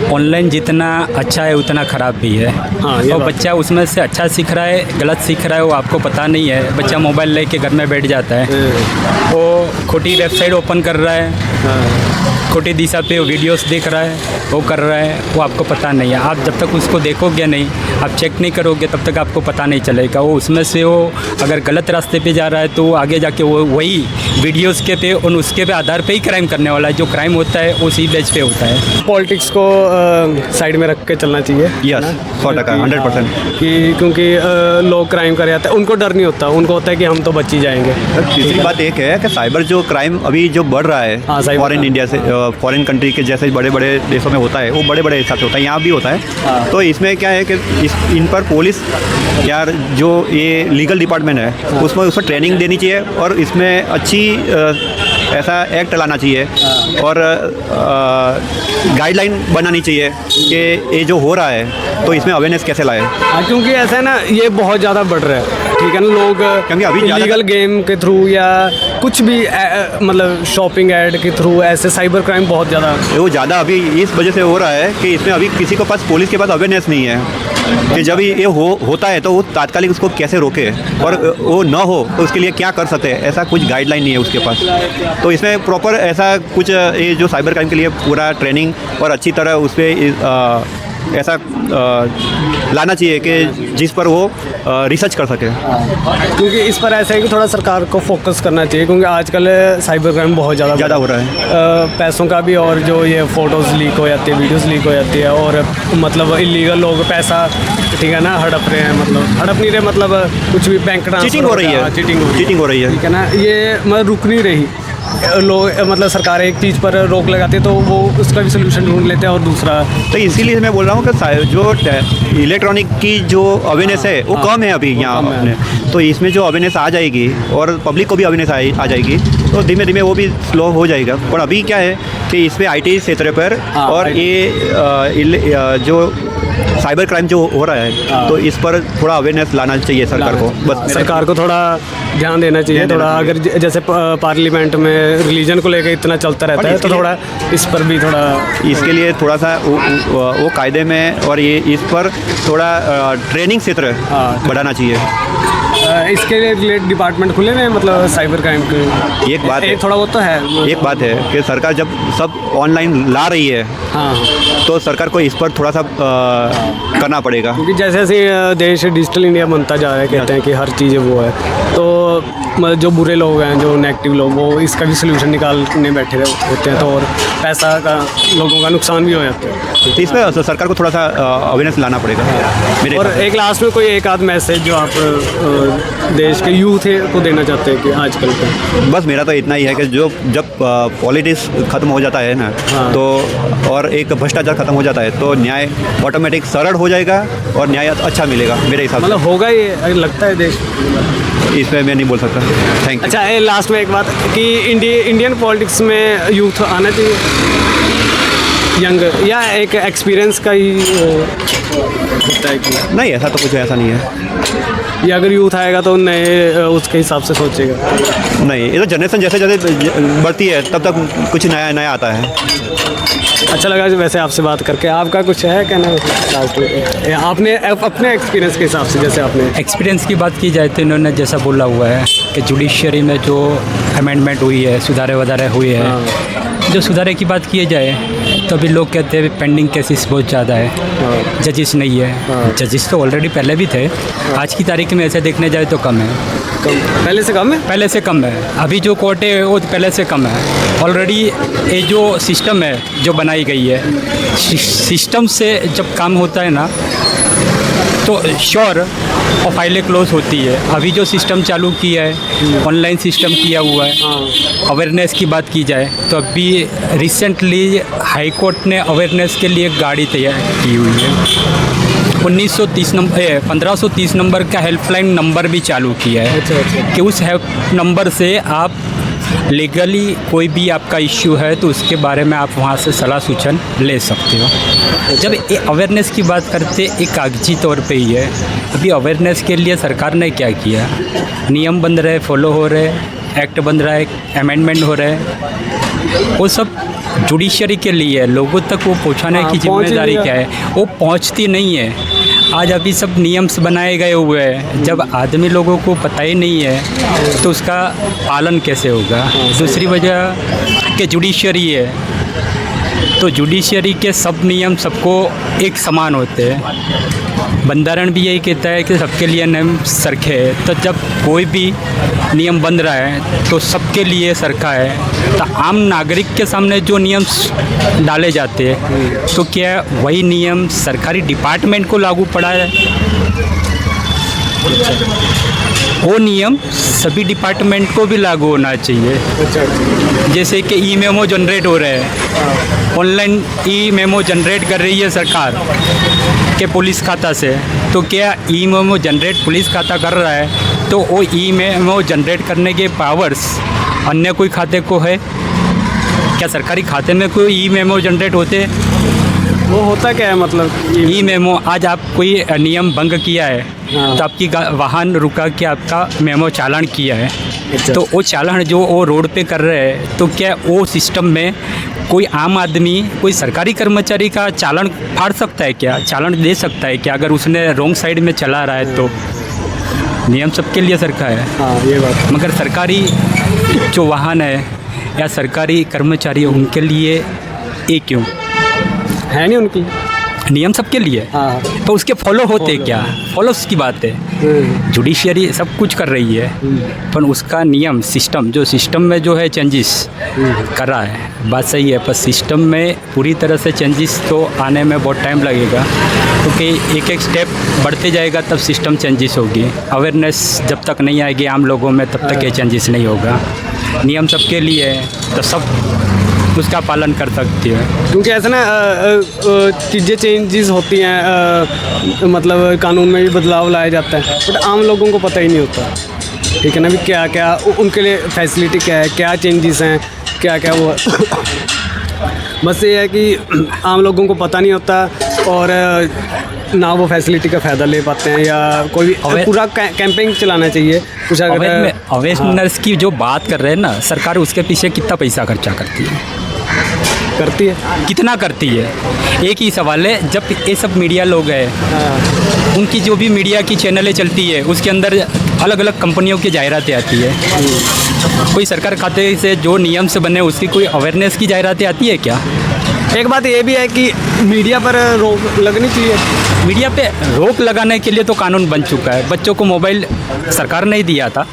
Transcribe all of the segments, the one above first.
Online जितना अच्छा है उतना ख़राब भी है। हाँ, ये और बात बच्चा उसमें से अच्छा सीख रहा है, गलत सीख रहा है, वो आपको पता नहीं है। बच्चा मोबाइल लेके घर में बैठ जाता है, वो खोटी वेबसाइट ओपन कर रहा है, खोटी दिशा पे वीडियोस देख रहा है, वो कर रहा है, वो आपको पता नहीं है। आप जब तक उसको देखोगे नहीं, आप चेक नहीं करोगे, तब तक आपको पता नहीं चलेगा। वो उसमें से वो अगर गलत रास्ते पे जा रहा है तो आगे जाके वो वही वीडियोस के पे और उसके पे आधार पे ही क्राइम करने वाला है। जो क्राइम होता है उसी बेस पे होता है। पॉलिटिक्स को साइड में रख के चलना चाहिए। यस, 100%, 100%। क्योंकि लोग क्राइम कर जाते हैं, उनको डर नहीं होता, उनको होता है कि हम तो बच ही जाएंगे। तीसरी बात एक है कि साइबर जो क्राइम अभी जो बढ़ रहा है हाँ, साइबर फॉरेन इंडिया से, फॉरेन कंट्री के जैसे बड़े बड़े देशों में होता है, वो बड़े बड़े हिसाब से होता है, यहाँ भी होता है। तो इसमें क्या है कि इन पर पुलिस यार जो ये लीगल डिपार्टमेंट है उसमें उसको ट्रेनिंग देनी चाहिए और इसमें अच्छी ऐसा एक्ट लाना चाहिए और गाइडलाइन बनानी चाहिए कि ये जो हो रहा है तो इसमें अवेयरनेस कैसे लाए। क्योंकि ऐसा है ना, ये बहुत ज़्यादा बढ़ रहा है, ठीक है ना। लोग क्योंकि अभी इलीगल गेम के थ्रू या कुछ भी मतलब शॉपिंग ऐड के थ्रू ऐसे साइबर क्राइम बहुत ज़्यादा वो ज़्यादा अभी इस वजह से हो रहा है कि इसमें अभी किसी को पास पुलिस के पास अवेयरनेस नहीं है कि जब ये होता है तो वो तात्कालिक उसको कैसे रोके और वो न हो तो उसके लिए क्या कर सकते हैं, ऐसा कुछ गाइडलाइन नहीं है उसके पास। तो इसमें प्रॉपर ऐसा कुछ ये जो साइबर क्राइम के लिए पूरा ट्रेनिंग और अच्छी तरह उस पर ऐसा लाना चाहिए कि जिस पर वो रिसर्च कर सके। क्योंकि इस पर ऐसा है कि थोड़ा सरकार को फोकस करना चाहिए, क्योंकि आजकल साइबर क्राइम बहुत ज़्यादा हो रहा है। पैसों का भी, और जो ये फ़ोटोज़ लीक हो जाती है, वीडियोज़ लीक हो जाती है, और मतलब इलीगल लोग पैसा, ठीक है ना, हड़प रहे हैं, मतलब हड़प नहीं रहे, मतलब कुछ भी बैंक ट्रांसफर चीटिंग हो रही है, चीटिंग हो रही है, ठीक है ना। ये मतलब रुक नहीं रही। लोग मतलब सरकार एक चीज़ पर रोक लगाती है तो वो उसका भी सोल्यूशन ढूंढ लेते हैं और दूसरा। तो इसीलिए मैं बोल रहा हूँ कि जो इलेक्ट्रॉनिक की जो अवेयरनेस है वो कम है अभी यहाँ अपने, तो इसमें जो अवेयरनेस आ जाएगी और पब्लिक को भी अवेयरनेस आ जाएगी तो धीमे धीमे वो भी स्लो हो जाएगा। पर अभी क्या है कि इसमें IT क्षेत्र पर और ये जो साइबर क्राइम जो हो रहा है तो इस पर थोड़ा अवेयरनेस लाना चाहिए सरकार को। बस सरकार को थोड़ा ध्यान देना चाहिए थोड़ा। अगर जैसे पार्लियामेंट में रिलीजन को लेकर इतना चलता रहता है तो थोड़ा इस पर भी थोड़ा, इसके लिए थोड़ा सा वो कायदे में और ये इस पर थोड़ा ट्रेनिंग क्षेत्र बढ़ाना चाहिए। इसके लिए रिलेटेड डिपार्टमेंट खुले हैं, मतलब साइबर क्राइम के। एक बात है, थोड़ा बहुत तो है। एक बात है कि सरकार जब सब ऑनलाइन ला रही है तो सरकार को इस पर थोड़ा सा करना पड़ेगा, क्योंकि जैसे जैसे देश डिजिटल इंडिया बनता जा रहा है, कहते हैं कि हर चीज़ वो है, तो मतलब जो बुरे लोग हैं, जो नेगेटिव लोग, वो इसका भी सोल्यूशन निकालने बैठे होते हैं, तो और पैसा का लोगों का नुकसान भी हो जाता है। तो इसमें सरकार को थोड़ा सा अवेयरनेस लाना पड़ेगा। और एक लास्ट में कोई एक आध मैसेज जो आप देश के यूथ को देना चाहते हैं कि आजकल का? बस मेरा तो इतना ही है कि जब पॉलिटिक्स ख़त्म हो जाता है ना तो और एक भ्रष्टाचार ख़त्म हो जाता है तो न्याय ऑटोमेटिक सरल हो जाएगा और न्याय अच्छा मिलेगा मेरे हिसाब से। मतलब होगा ये लगता है देश, इसमें मैं नहीं बोल सकता। Thank you. अच्छा, लास्ट में एक बात कि इंडियन पॉलिटिक्स में यूथ आना चाहिए, यंग, या एक एक्सपीरियंस का ही होता है कि नहीं, ऐसा तो कुछ ऐसा नहीं है। या अगर यूथ आएगा तो नए उसके हिसाब से सोचेगा? नहीं, ये तो जनरेशन जैसे जैसे बढ़ती है तब तक कुछ नया नया आता है। अच्छा लगा वैसे आपसे बात करके। आपका कुछ है कहना लास्ट में, आपने अपने एक्सपीरियंस के हिसाब से? जैसे आपने एक्सपीरियंस की बात की जाए तो इन्होंने जैसा बोला हुआ है कि जुडिशरी में जो अमेंडमेंट हुई है, सुधारे वधारे हुए हैं, जो सुधारे की बात की जाए तो अभी लोग कहते हैं पेंडिंग केसेस बहुत ज़्यादा है, जजिस नहीं है। जजिस तो ऑलरेडी पहले भी थे, आज की तारीख में ऐसे देखने जाए तो कम है। पहले से कम है? पहले से कम है। अभी जो कोर्ट है वो पहले से कम है। ऑलरेडी ये जो सिस्टम है जो बनाई गई है, सिस्टम से जब काम होता है ना तो श्योर और फाइलें क्लोज होती है। अभी जो सिस्टम चालू किया है, ऑनलाइन सिस्टम किया हुआ है, अवेयरनेस की बात की जाए तो अभी रिसेंटली हाई कोर्ट ने अवेयरनेस के लिए गाड़ी तैयार की हुई है। 1530 नंबर का हेल्पलाइन नंबर भी चालू किया है। अच्छा। कि उस हेल्प नंबर से आप लीगली कोई भी आपका इश्यू है तो उसके बारे में आप वहाँ से सलाह सूचन ले सकते हो। जब अवेयरनेस की बात करते एक कागजी तौर पे ही है। अभी अवेयरनेस के लिए सरकार ने क्या किया, नियम बन रहे, फॉलो हो रहे, एक्ट बन रहा है, अमेंडमेंट हो रहे हैं, वो सब जुडिशरी के लिए लोगों तक वो पहुंचाने हाँ, की पहुंच जिम्मेदारी नहीं क्या है, वो पहुंचती नहीं है। आज अभी सब नियम्स बनाए गए हुए हैं, जब आदमी लोगों को पता ही नहीं है तो उसका पालन कैसे होगा। दूसरी वजह कि जुडिशरी है, तो जुडिशरी के सब नियम सबको एक समान होते हैं। बंधारण भी यही कहता है कि सबके लिए नियम सरखे है, तो जब कोई भी नियम बन रहा है तो सबके लिए सरखा है। तो आम नागरिक के सामने जो नियम डाले जाते हैं तो क्या वही नियम सरकारी डिपार्टमेंट को लागू पड़ा है? वो नियम सभी डिपार्टमेंट को भी लागू होना चाहिए। जैसे कि ई मेमो जनरेट हो रहे हैं, ऑनलाइन ई मेमो जनरेट कर रही है सरकार के पुलिस खाता से, तो क्या ई मेमो जनरेट पुलिस खाता कर रहा है तो वो ई मेमो जनरेट करने के पावर्स अन्य कोई खाते को है क्या? सरकारी खाते में कोई ई मेमो जनरेट होते? वो होता क्या है मतलब? ई मेमो, आज आप कोई नियम भंग किया है तो आपकी वाहन रुका के आपका मेमो चालान किया है, अच्छा। तो वो चालान जो वो रोड पे कर रहे हैं तो क्या वो सिस्टम में कोई आम आदमी कोई सरकारी कर्मचारी का चालान फाड़ सकता है क्या? चालान दे सकता है क्या अगर उसने रॉन्ग साइड में चला रहा है? तो नियम सबके लिए सरखा है। हाँ, ये बात। मगर सरकारी जो वाहन है या सरकारी कर्मचारी है उनके लिए ये क्यों है नहीं उनकी नियम सबके लिए? हाँ। तो उसके फॉलो होते क्या? फॉलोस की बात है। जुडिशरी सब कुछ कर रही है पर उसका नियम सिस्टम जो सिस्टम में जो है चेंजेस कर रहा है, बात सही है, पर सिस्टम में पूरी तरह से चेंजेस तो आने में बहुत टाइम लगेगा, क्योंकि एक एक स्टेप बढ़ते जाएगा तब सिस्टम चेंजेस होगी। अवेयरनेस जब तक नहीं आएगी आम लोगों में तब तक ये चेंजेस नहीं होगा। नियम सबके लिए है तो सब उसका पालन कर सकती है। क्योंकि ऐसा ना चीज़ें चेंजेस होती हैं, मतलब कानून में भी बदलाव लाया जाता है, बट आम लोगों को पता ही नहीं होता, ठीक है ना, भी क्या क्या उनके लिए फैसिलिटी क्या है, क्या चेंजेस हैं, क्या क्या वो बस ये है कि आम लोगों को पता नहीं होता और ना वो फैसिलिटी का फ़ायदा ले पाते हैं, या कोई पूरा कैंपेन चलाना चाहिए कुछ अगर अवेयरनेस की जो बात कर रहे हैं ना, सरकार उसके पीछे कितना पैसा खर्चा करती है? करती है, कितना करती है? एक ही सवाल है, जब ये सब मीडिया लोग हैं उनकी जो भी मीडिया की चैनलें चलती है उसके अंदर अलग अलग कंपनियों की जाहिरातें आती है, कोई सरकार खाते से जो नियम से बने उसकी कोई अवेयरनेस की जाहिरातें आती है क्या? एक बात ये भी है कि मीडिया पर रोक लगनी चाहिए। मीडिया पे रोक लगाने के लिए तो कानून बन चुका है। बच्चों को मोबाइल सरकार नहीं दिया था,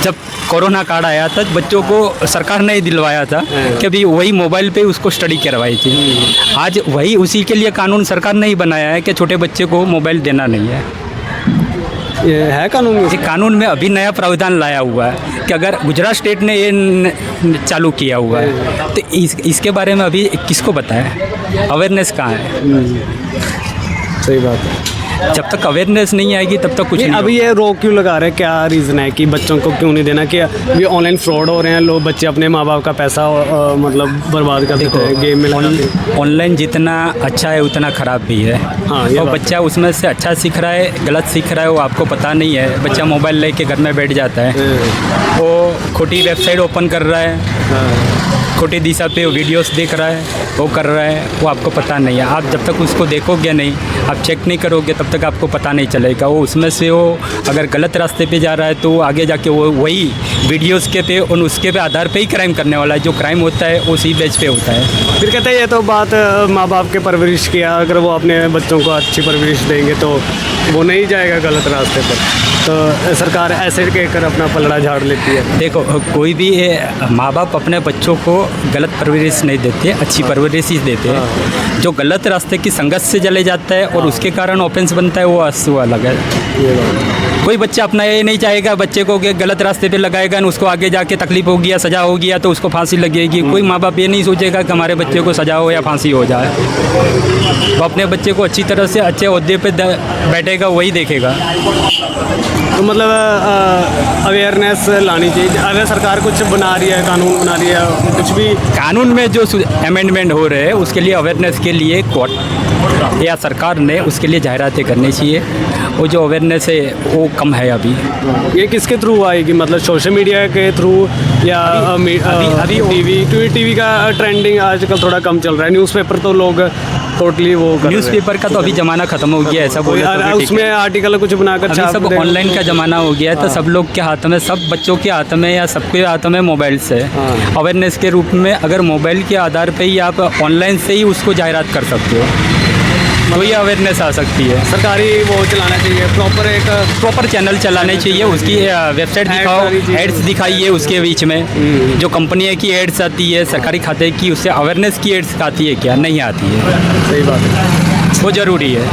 जब कोरोना कार्ड आया था बच्चों को सरकार ने दिलवाया था कि अभी वही मोबाइल पे उसको स्टडी करवाई थी। आज वही उसी के लिए कानून सरकार ने ही बनाया है कि छोटे बच्चे को मोबाइल देना नहीं है। ये है कानून में, कानून में अभी नया प्रावधान लाया हुआ है कि अगर गुजरात स्टेट ने ये चालू किया हुआ है तो इसके बारे में अभी किसको बताया? अवेयरनेस कहाँ है? सही बात है। जब तक अवेयरनेस नहीं आएगी तब तक कुछ नहीं। अभी ये रोक क्यों लगा रहे हैं? क्या रीज़न है कि बच्चों को क्यों नहीं देना? कि अभी ऑनलाइन फ्रॉड हो रहे हैं, लोग बच्चे अपने माँ बाप का पैसा मतलब बर्बाद कर देते हैं गेम में लगा। ऑनलाइन जितना अच्छा है उतना ख़राब भी है। हाँ, और बच्चा उसमें से अच्छा सीख रहा है गलत सीख रहा है वो आपको पता नहीं है। बच्चा मोबाइल लेके घर में बैठ जाता है, वो खोटी वेबसाइट ओपन कर रहा है, खोटी दिशा पे वीडियोस देख रहा है, वो कर रहा है, वो आपको पता नहीं है। आप जब तक उसको देखोगे नहीं, आप चेक नहीं करोगे तब तक आपको पता नहीं चलेगा। वो उसमें से वो अगर गलत रास्ते पे जा रहा है तो आगे जाके वो वही वीडियोस के पे और उसके पे आधार पे ही क्राइम करने वाला है। जो क्राइम होता है उसी बेस पे होता है। फिर कहते हैं ये तो बात माँ बाप के परवरिश की, अगर वो अपने बच्चों को अच्छी परवरिश देंगे तो वो नहीं जाएगा गलत रास्ते पर। तो सरकार ऐसे कहकर अपना पलड़ा झाड़ लेती है। देखो, कोई भी माँ बाप अपने बच्चों को गलत परवरिश नहीं देते, अच्छी परवरिश ही देते हैं। जो गलत रास्ते की संगत से चले जाता है और उसके कारण ऑफेंस बनता है वो आंसू अलग है। कोई बच्चा अपना ये नहीं चाहेगा बच्चे को कि गलत रास्ते पे लगाएगा और उसको आगे जाके तकलीफ होगी या सज़ा होगी या तो उसको फांसी लगेगी। कोई माँ बाप ये नहीं सोचेगा कि हमारे बच्चे को सज़ा हो या फांसी हो जाए। वो अपने बच्चे को अच्छी तरह से अच्छे ओहदे पे बैठेगा, वही देखेगा। तो मतलब अवेयरनेस लानी चाहिए। अगर सरकार कुछ बना रही है, कानून बना रही है, कुछ भी कानून में जो अमेंडमेंट हो रहे हैं उसके लिए अवेयरनेस के लिए कोर्ट या सरकार ने उसके लिए जाहिरातें करनी चाहिए। वो जो अवेयरनेस है वो कम है अभी। ये किसके थ्रू आएगी, मतलब सोशल मीडिया के थ्रू या अभी टीवी का ट्रेंडिंग आजकल थोड़ा कम चल रहा है। न्यूज़पेपर तो लोग टोटली वो कर रहे हैं। न्यूज़पेपर का तो अभी ज़माना ख़त्म हो गया, ऐसा बोले तो भी ठीक उसमें है। आर्टिकल कुछ बनाकर अभी छाप सब दे। ऑनलाइन का ज़माना हो गया है, तो सब लोग के हाथ में, सब बच्चों के हाथ में या सबके हाथ में मोबाइल से अवेयरनेस के रूप में अगर मोबाइल के आधार पे ही आप ऑनलाइन से ही उसको जाहिरात कर सकते हो, तो ये अवेयरनेस आ सकती है। सरकारी वो चलाना चाहिए, प्रॉपर चैनल चलाने चाहिए, उसकी वेबसाइट दिखाओ, सारी चीज़ें। एड्स दिखाइए उसके बीच में। जो कंपनी की एड्स आती है, सरकारी खाते की, उससे अवेयरनेस की एड्स आती है क्या? नहीं आती है। सही बात है। वो ज़रूरी है।